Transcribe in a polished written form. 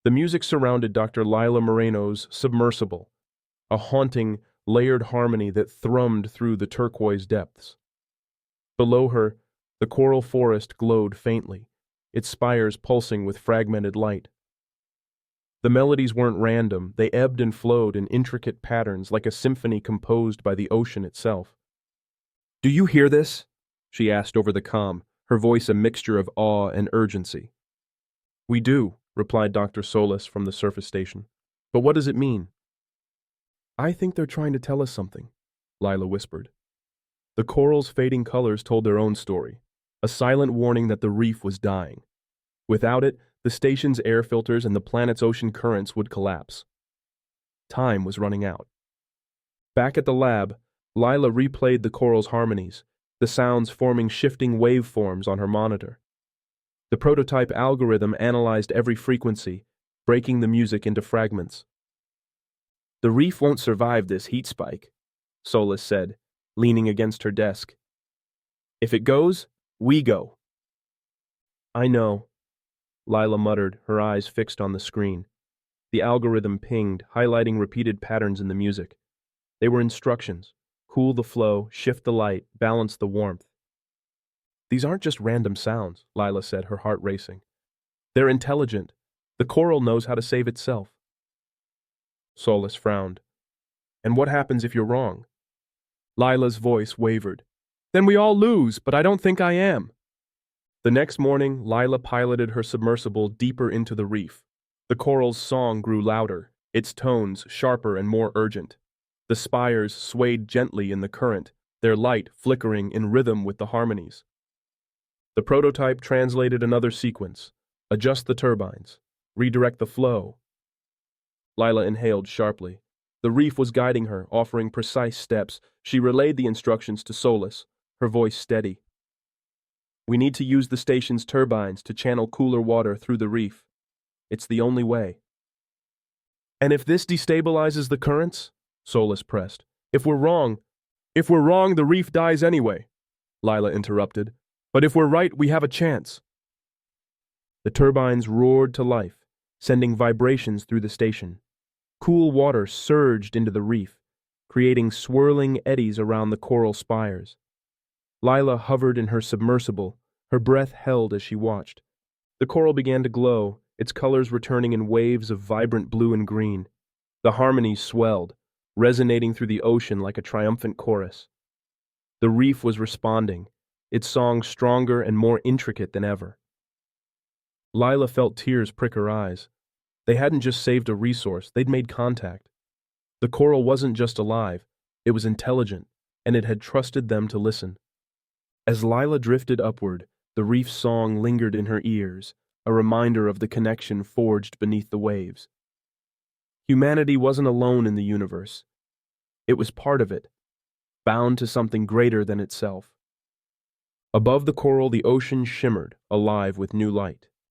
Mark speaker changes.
Speaker 1: The music surrounded Dr. Lila Moreno's submersible, a haunting, layered harmony that thrummed through the turquoise depths. Below her, the coral forest glowed faintly, its spires pulsing with fragmented light. The melodies weren't random, they ebbed and flowed in intricate patterns like a symphony composed by the ocean itself. "Do you hear this?" she asked over the comm, her voice a mixture of awe and urgency. "We do," replied Dr. Solis from the surface station. "But what does it mean?" "I think they're trying to tell us something," Lila whispered. The coral's fading colors told their own story, a silent warning that the reef was dying. Without it, the station's air filters and the planet's ocean currents would collapse. Time was running out. Back at the lab, Lila replayed the coral's harmonies, the sounds forming shifting waveforms on her monitor. The prototype algorithm analyzed every frequency, breaking the music into fragments. "The reef won't survive this heat spike," Solis said, leaning against her desk. "If it goes, we go." "I know," Lila muttered, her eyes fixed on the screen. The algorithm pinged, highlighting repeated patterns in the music. They were instructions: cool the flow, shift the light, balance the warmth. "These aren't just random sounds," Lila said, her heart racing. "They're intelligent. The coral knows how to save itself." Solis frowned. "And what happens if you're wrong?" Lila's voice wavered. "Then we all lose, but I don't think I am." The next morning, Lila piloted her submersible deeper into the reef. The coral's song grew louder, its tones sharper and more urgent. The spires swayed gently in the current, their light flickering in rhythm with the harmonies. The prototype translated another sequence: adjust the turbines, redirect the flow. Lila inhaled sharply. The reef was guiding her, offering precise steps. She relayed the instructions to Solis, her voice steady. "We need to use the station's turbines to channel cooler water through the reef. It's the only way." "And if this destabilizes the currents?" Solis pressed. If we're wrong, the reef dies anyway," Lila interrupted. "But if we're right, we have a chance." The turbines roared to life, sending vibrations through the station. Cool water surged into the reef, creating swirling eddies around the coral spires. Lila hovered in her submersible, her breath held as she watched. The coral began to glow, its colors returning in waves of vibrant blue and green. The harmonies swelled, resonating through the ocean like a triumphant chorus. The reef was responding, its song stronger and more intricate than ever. Lila felt tears prick her eyes. They hadn't just saved a resource, they'd made contact. The coral wasn't just alive, it was intelligent, and it had trusted them to listen. As Lila drifted upward, the reef's song lingered in her ears, a reminder of the connection forged beneath the waves. Humanity wasn't alone in the universe. It was part of it, bound to something greater than itself. Above the coral, the ocean shimmered, alive with new light.